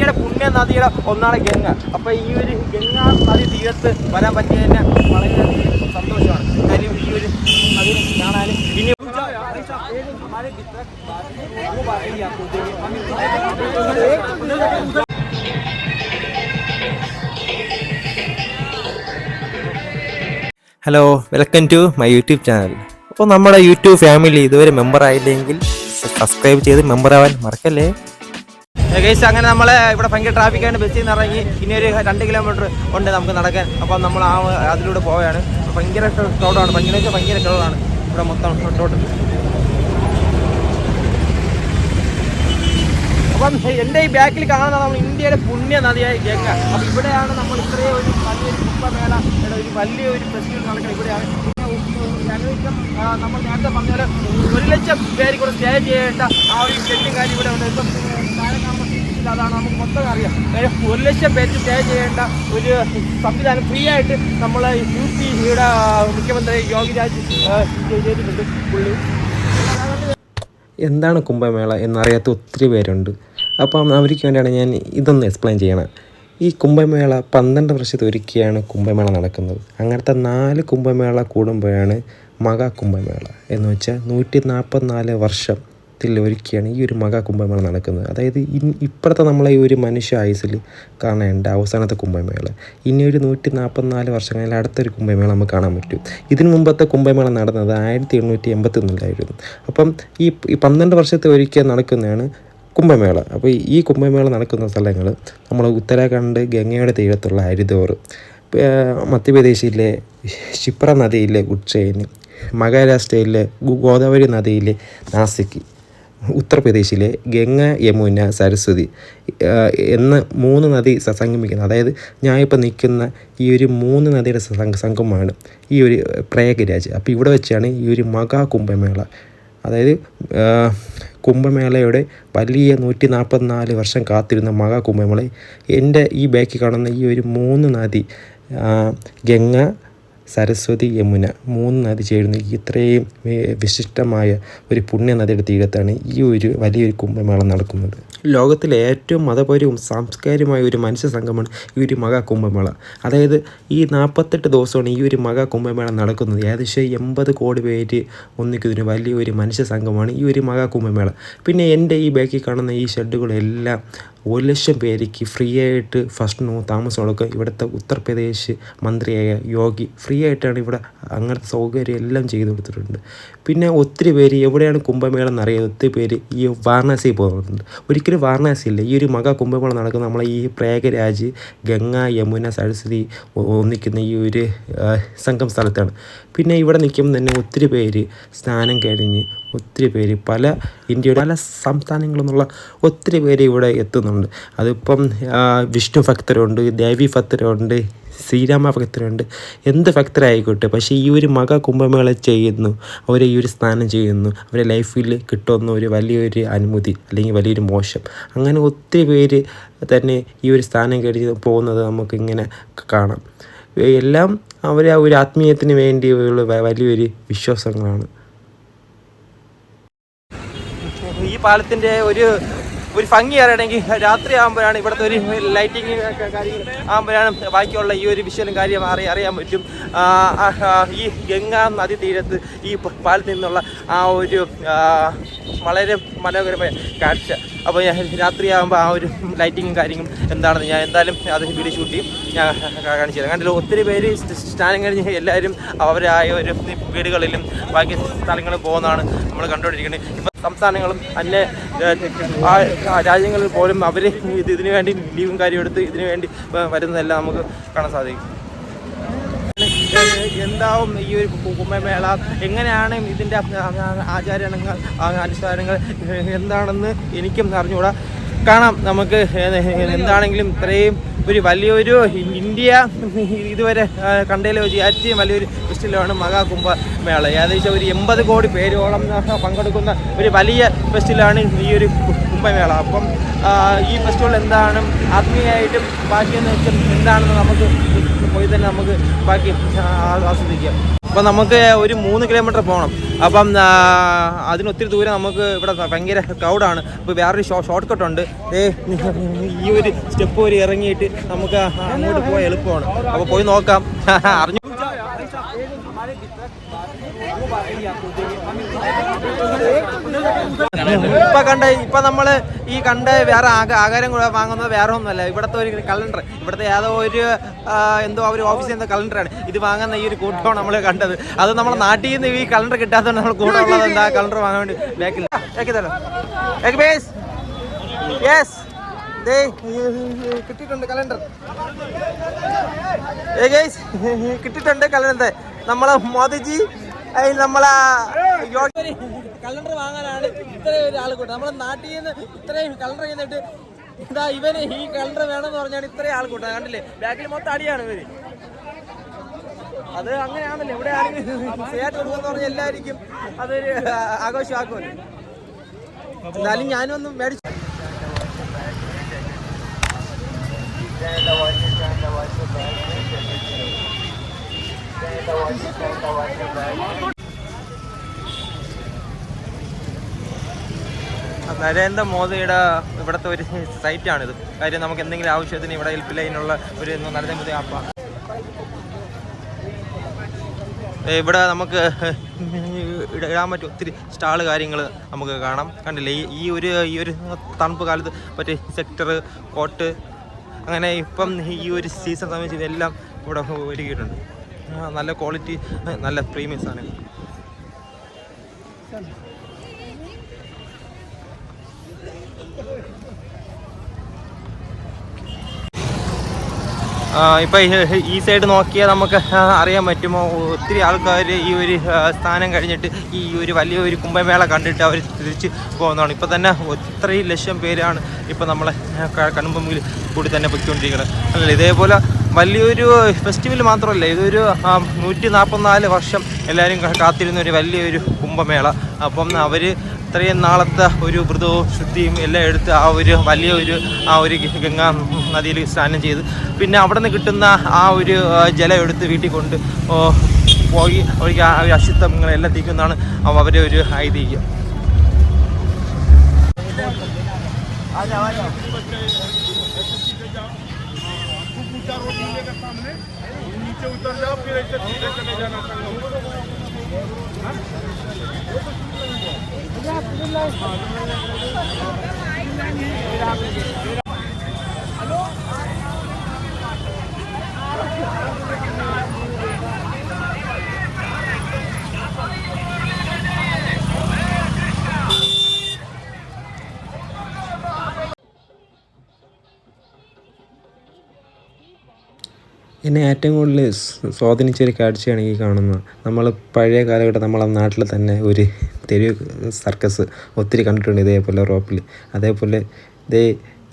ഇന്ത്യയുടെ പുണ്യ നദിയുടെ ഒന്നാണ് ഗംഗ. അപ്പോൾ ഈ ഒരു ഗംഗാ നദി തീരത്ത് വരാൻ പറ്റിയതിന് വളരെ സന്തോഷമാണ്. കാര്യം ഈ ഒരു നദി കാണാനും ഇനി hello, welcome to my YouTube channel. അപ്പോൾ നമ്മുടെ യൂട്യൂബ് ഫാമിലി ഇതുവരെ മെമ്പർ ആയില്ലെങ്കിൽ സബ്സ്ക്രൈബ് ചെയ്ത് മെമ്പർ ആവാൻ മറക്കല്ലേ. ഗൈസ്, അങ്ങനെ നമ്മളെ ഇവിടെ ഭയങ്കര ട്രാഫിക്കായിട്ട് ബസ്സിൽ നിന്ന് ഇറങ്ങി ഇനി ഒരു 2 കിലോമീറ്റർ ഉണ്ട് നമുക്ക് നടക്കാൻ. അപ്പം നമ്മൾ അതിലൂടെ പോവുകയാണ്. ഭയങ്കര ക്രൗഡാണ്, ഭയങ്കര ക്രൗഡാണ് ഇവിടെ മൊത്തം ടോട്ടൽ. അപ്പം എൻ്റെ ഈ ബാക്കിൽ കാണുന്നത് നമ്മൾ ഇന്ത്യയുടെ പുണ്യ നദിയായ ഗംഗ. അപ്പം ഇവിടെയാണ് നമ്മൾ ഇത്രയും ഒരു വലിയൊരു കുംഭമേള, ഒരു വലിയൊരു ഫെസ്റ്റിവൽ നടക്കുന്നത് ഇവിടെയാണ്. ഏകദേശം നമ്മൾ നേരത്തെ പറഞ്ഞ പോലെ 1 ലക്ഷം പേര് കൂടെ സ്റ്റേ ചെയ്യേണ്ട ആ ഒരു ഷെഡ്യൂം കാര്യം ഇവിടെ ഉണ്ട്. ഇപ്പം അതാണ് നമുക്ക് മൊത്തം അറിയാം. 1 ലക്ഷം പേർക്ക് സ്റ്റേ ചെയ്യേണ്ട ഒരു സംവിധാനം ഫ്രീ ആയിട്ട് നമ്മൾ UPയുടെ മുഖ്യമന്ത്രി യോഗി രാജ് ചെയ്തിട്ടുണ്ട്. പുള്ളി എന്താണ് കുംഭമേള എന്നറിയാത്ത ഒത്തിരി പേരുണ്ട്. അപ്പം അവർക്ക് വേണ്ടിയാണ് ഞാൻ ഇതൊന്ന് എക്സ്പ്ലെയിൻ ചെയ്യണം. ഈ കുംഭമേള 12 വർഷത്തെ ഒരിക്കലാണ് കുംഭമേള നടക്കുന്നത്. അങ്ങനത്തെ 4 കുംഭമേള കൂടുമ്പോഴാണ് മഹാ കുംഭമേള എന്ന് വെച്ചാൽ 144 വർഷത്തിൽ ഒരിക്കലാണ് ഈ ഒരു മഹാ കുംഭമേള നടക്കുന്നത്. അതായത് ഇപ്പോഴത്തെ നമ്മളെ ഈ ഒരു മനുഷ്യ ആയുസ്സിൽ കാണേണ്ട അവസാനത്തെ കുംഭമേള. ഇനി ഒരു 144 വർഷം കഴിഞ്ഞാൽ അടുത്തൊരു കുംഭമേള നമുക്ക് കാണാൻ പറ്റും. ഇതിനു മുമ്പത്തെ കുംഭമേള നടന്നത് 1881 അപ്പം ഈ 12 വർഷത്തെ ഒരിക്കൽ നടക്കുന്നതാണ് കുംഭമേള. അപ്പോൾ ഈ കുംഭമേള നടക്കുന്ന സ്ഥലങ്ങൾ നമ്മൾ ഉത്തരാഖണ്ഡ് ഗംഗയുടെ തീരത്തുള്ള ഹരിദ്വാർ, മധ്യപ്രദേശിലെ ക്ഷിപ്ര നദിയിലെ ഉജ്ജയിൻ, മഹാരാഷ്ട്രയിലെ ഗോദാവരി നദിയിലെ നാസിക്, ഉത്തർപ്രദേശിലെ ഗംഗ, യമുന, സരസ്വതി എന്ന 3 നദി സംഗമിക്കുന്നത്. അതായത് ഞാനിപ്പോൾ നിൽക്കുന്ന ഈ ഒരു 3 നദിയുടെ സംഗമമാണ് ഈ ഒരു പ്രയാഗ്രാജ്. അപ്പോൾ ഇവിടെ വെച്ചാണ് ഈ ഒരു മഹാ കുംഭമേള, അതായത് കുംഭമേളയുടെ വലിയ 144 വർഷം കാത്തിരുന്ന മഹാ കുംഭമേള എൻ്റെ ഈ ബാക്കിൽ കാണുന്ന ഈ ഒരു 3 നദി, ഗംഗ, സരസ്വതി, യമുന 3 നദി ചേരുന്ന ഇത്രയും വിശിഷ്ടമായ ഒരു പുണ്യ നദിയുടെ തീരത്താണ് ഈ ഒരു വലിയൊരു കുംഭമേള നടക്കുന്നത്. ലോകത്തിലെ ഏറ്റവും മതപരവും സാംസ്കാരികമായ ഒരു മനുഷ്യ സംഘമാണ് ഈ ഒരു മഹാ കുംഭമേള. അതായത് ഈ 48 ദിവസമാണ് ഈ ഒരു മഹാ കുംഭമേള നടക്കുന്നത്. ഏകദേശം 80 കോടി പേര് ഒന്നിക്കുന്നതിന് വലിയൊരു മനുഷ്യ സംഘമാണ് ഈ ഒരു മഹാ കുംഭമേള. പിന്നെ എൻ്റെ ഈ ബാക്കിൽ കാണുന്ന ഈ ഷെഡുകളെല്ലാം 1 ലക്ഷം പേർക്ക് ഫ്രീ ആയിട്ട് ഫസ്റ്റിനോ താമസം കൊടുക്കുക. ഇവിടുത്തെ ഉത്തർപ്രദേശ് മന്ത്രിയായ യോഗി ഫ്രീ ആയിട്ടാണ് ഇവിടെ അങ്ങനത്തെ സൗകര്യം എല്ലാം ചെയ്തു കൊടുത്തിട്ടുണ്ട്. പിന്നെ ഒത്തിരി പേര് എവിടെയാണ് കുംഭമേള എന്നറിയാതെ ഒത്തിരി പേര് ഈ വാരണാസി പോകുന്നുണ്ട്. ഒരിക്കലും വാരണാസി ഇല്ല, ഈ ഒരു മഹാ കുംഭമേള നടക്കുന്ന നമ്മളെ ഈ പ്രയാഗ്രാജ്, ഗംഗ, യമുന, സരസ്വതി ഒന്നിക്കുന്ന ഈ ഒരു സംഗമ സ്ഥലത്താണ്. പിന്നെ ഇവിടെ നിൽക്കുമ്പോൾ തന്നെ ഒത്തിരി പേര് സ്നാനം കഴിഞ്ഞ് ഒത്തിരി പേര് ഇന്ത്യയുടെ പല സംസ്ഥാനങ്ങളിൽ നിന്നുള്ള ഒത്തിരി പേര് ഇവിടെ എത്തുന്നുണ്ട്. അതിപ്പം വിഷ്ണു ഭക്തരുണ്ട്, ദേവി ഭക്തരുണ്ട്, ശ്രീരാമ ഭക്തരുണ്ട്, എന്ത് ഭക്തരായിക്കോട്ടെ. പക്ഷേ ഈ ഒരു മഹാ കുംഭമേള ചെയ്യുന്നു, അവരെ ഈ ഒരു സ്നാനം ചെയ്യുന്നു, അവരെ ലൈഫിൽ കിട്ടുന്ന ഒരു വലിയൊരു അനുമതി അല്ലെങ്കിൽ വലിയൊരു മോശം, അങ്ങനെ ഒത്തിരി പേര് തന്നെ ഈ ഒരു സ്ഥാനം കഴിഞ്ഞ് പോകുന്നത് നമുക്കിങ്ങനെ കാണാം. എല്ലാം അവരെ ഒരു ആത്മീയത്തിന് വേണ്ടിയുള്ള വലിയൊരു വിശ്വാസങ്ങളാണ്. ഈ പാലത്തിൻ്റെ ഒരു ഭംഗി അറിയണമെങ്കിൽ രാത്രി ആകുമ്പോഴാണ് ഇവിടുത്തെ ഒരു ലൈറ്റിങ് കാര്യങ്ങൾ ആകുമ്പോഴാണ് ബാക്കിയുള്ള ഈ ഒരു വിഷ്വലും കാര്യം അറിയാൻ പറ്റും. ഈ ഗംഗാ നദി തീരത്ത് ഈ പാലത്തിൽ നിന്നുള്ള ആ ഒരു വളരെ മനോഹരമായ കാഴ്ച. അപ്പോൾ ഞാൻ രാത്രിയാകുമ്പോൾ ആ ഒരു ലൈറ്റിങ്ങും കാര്യങ്ങളും എന്താണെന്ന് ഞാൻ എന്തായാലും അത് വീഡിയോ ഷൂട്ട് ചെയ്യും, ഞാൻ കാണിച്ചു തരാം. കണ്ടില്ല, ഒത്തിരി പേര് സ്നാനം കഴിഞ്ഞ് എല്ലാവരും അവരായ ഒരു വീടുകളിലും ബാക്കി സ്ഥലങ്ങളിൽ പോകുന്നതാണ് നമ്മൾ കണ്ടുകൊണ്ടിരിക്കുന്നത്. ഇപ്പം സംസ്ഥാനങ്ങളും അന്യ രാജ്യങ്ങളിൽ പോലും അവർ ഇതിനു വേണ്ടി ലീവും കാര്യം എടുത്ത് ഇതിനു വേണ്ടി വരുന്നതെല്ലാം നമുക്ക് കാണാൻ സാധിക്കും. എന്താവും ഈ ഒരു കുംഭമേള, എങ്ങനെയാണ് ഇതിൻ്റെ ആചാരങ്ങൾ അനുഷ്ഠാനങ്ങൾ എന്താണെന്ന് എനിക്കും അറിഞ്ഞുകൂടാ. കാണാം നമുക്ക്. എന്താണെങ്കിലും ഇത്രയും ഒരു വലിയൊരു ഇന്ത്യ ഇതുവരെ കണ്ടതിൽ വെച്ച് ഏറ്റവും വലിയൊരു ഫെസ്റ്റിവലാണ് മഹാ കുംഭമേള. ഏകദേശം ഒരു 80 കോടി പേരോളം പങ്കെടുക്കുന്ന ഒരു വലിയ ഫെസ്റ്റിവലാണ് ഈ ഒരു കുംഭമേള. അപ്പം ഈ ഫെസ്റ്റിവൽ എന്താണ് ആത്മീയമായിട്ടും ബാക്കിയെന്ന് വെച്ചാൽ എന്താണെന്ന് നമുക്ക് പോയി തന്നെ നമുക്ക് ബാക്കി ആസ്വദിക്കാം. അപ്പം നമുക്ക് ഒരു 3 കിലോമീറ്റർ പോകണം. അപ്പം അതിനൊത്തിരി ദൂരം നമുക്ക് ഇവിടെ ഭയങ്കര ക്രൗഡാണ്. അപ്പോൾ വേറൊരു ഷോർട്ട് കട്ടുണ്ട്. ഈ ഒരു സ്റ്റെപ്പ് വരെ ഇറങ്ങിയിട്ട് നമുക്ക് അങ്ങോട്ട് പോകാൻ എളുപ്പമാണ്. അപ്പോൾ പോയി നോക്കാം. അറിഞ്ഞു ഇപ്പൊ നമ്മള് ഈ കണ്ട വേറെ ആഹാരം കൂടെ വാങ്ങുന്നത് വേറെ ഒന്നുമല്ല. ഇവിടുത്തെ ഒരു കലണ്ടർ, ഇവിടുത്തെ ഏതോ ഒരു എന്തോ അവർ ഓഫീസിൽ എന്തോ കലണ്ടറാണ്. ഇത് വാങ്ങുന്ന ഈ ഒരു കൂട്ടമാണ് നമ്മൾ കണ്ടത്. അത് നമ്മുടെ നാട്ടിൽ നിന്ന് ഈ കലണ്ടർ കിട്ടാത്തതുകൊണ്ട് നമ്മൾ കൂടെ ഉള്ളത് എന്താ കലണ്ടർ വാങ്ങാൻ വേണ്ടി ബാക്കിലല്ലോ. കിട്ടിയിട്ടുണ്ട് കലണ്ടർ. കിട്ടിയിട്ടുണ്ട് കലണ്ടർ. നമ്മളെ മോദിജി നമ്മളെ കലണ്ടർ വാങ്ങാനാണ് ഇത്രയും ഒരു ആൾ കൂട്ടം. നമ്മളെ നാട്ടിൽ നിന്ന് ഇത്രയും കലണ്ടർ ചെയ്യുന്നിട്ട് ഇതാ ഇവന് ഈ കലണ്ടർ വേണമെന്ന് പറഞ്ഞാണ് ഇത്രയും ആൾ കൂട്ടം. കണ്ടില്ലേ, ബാക്കിൽ മൊത്തം അടിയാണ് ഇവര്. അത് അങ്ങനെയാണല്ലോ, ഇവിടെ ആരെങ്കിലും ചെയ്യാൻ കൊടുക്കുമെന്ന് പറഞ്ഞാൽ എല്ലാവർക്കും അതൊരു ആഘോഷമാക്കുമല്ലോ. എന്നാലും ഞാനൊന്നും മേടിച്ചു. നരേന്ദ്രമോദിയുടെ ഇവിടുത്തെ ഒരു സൈറ്റാണിത്. കാര്യം നമുക്ക് എന്തെങ്കിലും ആവശ്യത്തിന് ഇവിടെ ഹെൽപ്പ് ലൈനുള്ള ഒരു നരേന്ദ്രമോദി ആപ്പാണ്. ഇവിടെ നമുക്ക് ഇടാൻ പറ്റും ഒത്തിരി സ്റ്റാള് കാര്യങ്ങൾ നമുക്ക് കാണാം. കണ്ടില്ലേ, ഈ ഒരു തണുപ്പ് കാലത്ത് മറ്റേ സെക്ടർ, കോട്ട്, അങ്ങനെ ഇപ്പം ഈ ഒരു സീസൺ സമയത്ത് ഇതെല്ലാം ഇവിടെ ഒരുക്കിയിട്ടുണ്ട്. നല്ല ക്വാളിറ്റി, നല്ല പ്രീമിയം സാധനങ്ങൾ. ഇപ്പം ഈ സൈഡ് നോക്കിയാൽ നമുക്ക് അറിയാൻ പറ്റുമോ, ഒത്തിരി ആൾക്കാർ ഈ ഒരു സ്ഥാനം കഴിഞ്ഞിട്ട് ഈ ഒരു വലിയൊരു കുംഭമേള കണ്ടിട്ട് അവർ തിരിച്ച് പോകുന്നതാണ്. ഇപ്പം തന്നെ ഇത്രയും ലക്ഷം പേരാണ് ഇപ്പം നമ്മളെ കൺമുമ്പിൽ കൂടി തന്നെ പൊയ്ക്കൊണ്ടിരിക്കുന്നത്. അല്ലല്ലോ, ഇതേപോലെ വലിയൊരു ഫെസ്റ്റിവൽ മാത്രമല്ല, ഇതൊരു 144 വർഷം എല്ലാവരും കാത്തിരുന്ന ഒരു വലിയൊരു കുംഭമേള. അപ്പം അവർ ഇത്രയും നാളത്തെ ഒരു വ്രതവും ശുദ്ധിയും എല്ലാം എടുത്ത് ആ ഒരു ഗംഗാ നദിയിൽ സ്നാനം ചെയ്ത് പിന്നെ അവിടെ നിന്ന് കിട്ടുന്ന ആ ഒരു ജലം എടുത്ത് വീട്ടിൽ കൊണ്ട് പോയി അവർക്ക് ആ അശുദ്ധങ്ങളെല്ലാം തീക്കുന്നതാണ് അവരുടെ ഒരു ഐതിഹ്യം. എന്നെ ഏറ്റവും കൂടുതൽ സ്വാധീനിച്ചൊരു കാഴ്ചയാണ് ഈ കാണുന്നത്. നമ്മൾ പഴയ കാലഘട്ടം നമ്മളെ നാട്ടിൽ തന്നെ ഒരു തെരുവ് സർക്കസ് ഒത്തിരി കണ്ടിട്ടുണ്ട്, ഇതേപോലെ റോപ്പിൽ. അതേപോലെ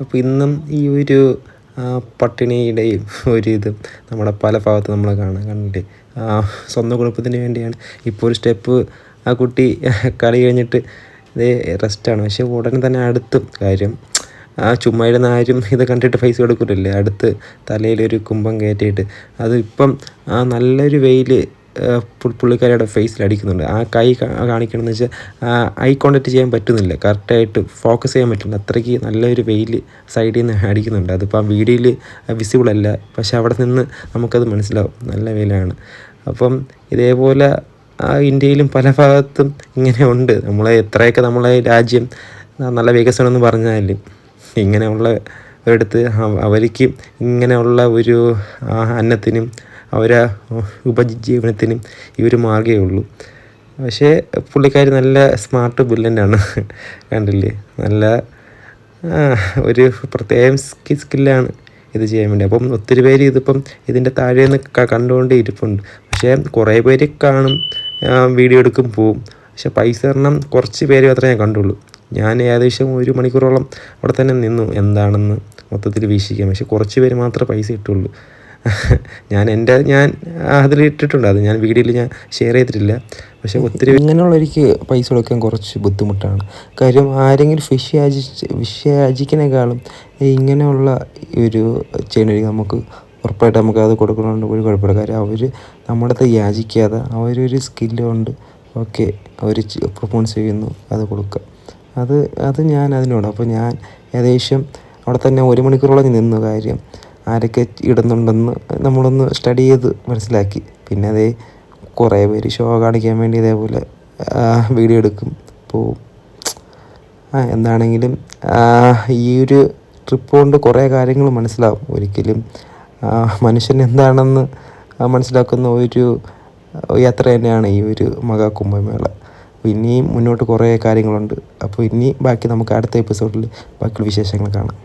അപ്പോൾ ഇന്നും ഈ ഒരു പട്ടിണിയുടെയും ഒരിതും നമ്മുടെ പല ഭാഗത്ത് നമ്മൾ കണ്ടിട്ട് സ്വന്തം കുഴപ്പത്തിന് വേണ്ടിയാണ്. ഇപ്പോൾ ഒരു സ്റ്റെപ്പ് ആ കുട്ടി കളി കഴിഞ്ഞിട്ട് റെസ്റ്റാണ്. പക്ഷേ ഉടനെ തന്നെ അടുത്തും കാര്യം ചുമ്മാ ഇരുന്ന ആരും ഇത് കണ്ടിട്ട് പൈസ കൊടുക്കില്ലല്ലേ, അടുത്ത് തലയിലൊരു കുംഭം കയറ്റിയിട്ട് അത് ഇപ്പം നല്ലൊരു വെയിൽ പുള്ളിക്കാരിയുടെ ഫേസിൽ അടിക്കുന്നുണ്ട്. ആ കൈ കാണിക്കണമെന്ന് വെച്ചാൽ ഐ കോണ്ടാക്ട് ചെയ്യാൻ പറ്റുന്നില്ല, കറക്റ്റായിട്ട് ഫോക്കസ് ചെയ്യാൻ പറ്റുന്നില്ല. അത്രയ്ക്ക് നല്ലൊരു വെയിൽ സൈഡിൽ നിന്ന് അടിക്കുന്നുണ്ട്. അതിപ്പോൾ ആ വീഡിയോയിൽ വിസിബിൾ അല്ല, പക്ഷെ അവിടെ നിന്ന് നമുക്കത് മനസ്സിലാവും നല്ല വെയിലാണ്. അപ്പം ഇതേപോലെ ഇന്ത്യയിലും പല ഭാഗത്തും ഇങ്ങനെ ഉണ്ട്. എത്രയൊക്കെ നമ്മളെ രാജ്യം നല്ല വികസനം എന്ന് പറഞ്ഞാലും ഇങ്ങനെയുള്ള ഒരിടത്ത് അവർക്ക് ഇങ്ങനെയുള്ള ഒരു അന്നത്തിനും അവരെ ഉപജീവനത്തിനും ഇവർ മാർഗ്ഗമേ ഉള്ളൂ. പക്ഷേ പുള്ളിക്കാർ നല്ല സ്മാർട്ട് ബ്രില്യൻ്റാണ്, കണ്ടില്ലേ, നല്ല ഒരു പ്രത്യേകം സ്കില്ലാണ് ഇത് ചെയ്യാൻ വേണ്ടി. അപ്പം ഒത്തിരി പേര് ഇതിപ്പം ഇതിൻ്റെ താഴെ നിന്ന് കണ്ടുകൊണ്ട് ഇരിപ്പുണ്ട്. പക്ഷേ കുറേ പേര് കാണും, വീഡിയോ എടുക്കും, പോവും. പക്ഷെ പൈസ തരണം കുറച്ച് പേര് മാത്രമേ ഞാൻ കണ്ടുള്ളൂ. ഞാൻ ഏകദേശം 1 മണിക്കൂറോളം അവിടെ തന്നെ നിന്നു എന്താണെന്ന് മൊത്തത്തിൽ വീക്ഷിക്കാം. പക്ഷെ കുറച്ച് പേര് മാത്രമേ പൈസ കിട്ടുള്ളൂ. ഞാൻ അതിലിട്ടിട്ടുണ്ട്, അത് ഞാൻ വീഡിയോയിൽ ഞാൻ ഷെയർ ചെയ്തിട്ടില്ല. പക്ഷേ ഒത്തിരി ഇങ്ങനെയുള്ളവർക്ക് പൈസ കൊടുക്കാൻ കുറച്ച് ബുദ്ധിമുട്ടാണ്. കാര്യം ആരെങ്കിലും ഫിഷ് യാചിക്കുന്നതിനേക്കാളും ഇങ്ങനെയുള്ള ഒരു ചെയ്യുന്നവർക്ക് നമുക്ക് ഉറപ്പായിട്ട് നമുക്ക് അത് കൊടുക്കണമെന്ന് ഒരു കുഴപ്പമില്ല. കാര്യം അവർ നമ്മുടെ അടുത്ത് യാചിക്കാതെ അവരൊരു സ്കില്ല് കൊണ്ട് ഓക്കെ അവർ പെർഫോമൻസ് ചെയ്യുന്നു, അത് കൊടുക്കുക. അത് ഞാൻ അതിനോട് അപ്പോൾ ഞാൻ ഏകദേശം അവിടെ തന്നെ 1 മണിക്കൂറോളം നിന്നു. കാര്യം ആരൊക്കെ ഇടുന്നുണ്ടെന്ന് നമ്മളൊന്ന് സ്റ്റഡി ചെയ്ത് മനസ്സിലാക്കി. പിന്നെ അതേ കുറേ പേര് ഷോ കാണിക്കാൻ വേണ്ടി ഇതേപോലെ വീഡിയോ എടുക്കും, പോവും. എന്താണെങ്കിലും ഈ ഒരു ട്രിപ്പ് കൊണ്ട് കുറേ കാര്യങ്ങൾ മനസ്സിലാവും. ഒരിക്കലും മനുഷ്യൻ എന്താണെന്ന് മനസ്സിലാക്കുന്ന ഒരു യാത്ര തന്നെയാണ് ഈ ഒരു മഹാ കുംഭമേള. ഇനിയും മുന്നോട്ട് കുറേ കാര്യങ്ങളുണ്ട്. അപ്പോൾ ഇനി ബാക്കി നമുക്ക് അടുത്ത എപ്പിസോഡിൽ ബാക്കിയുള്ള വിശേഷങ്ങൾ കാണാം.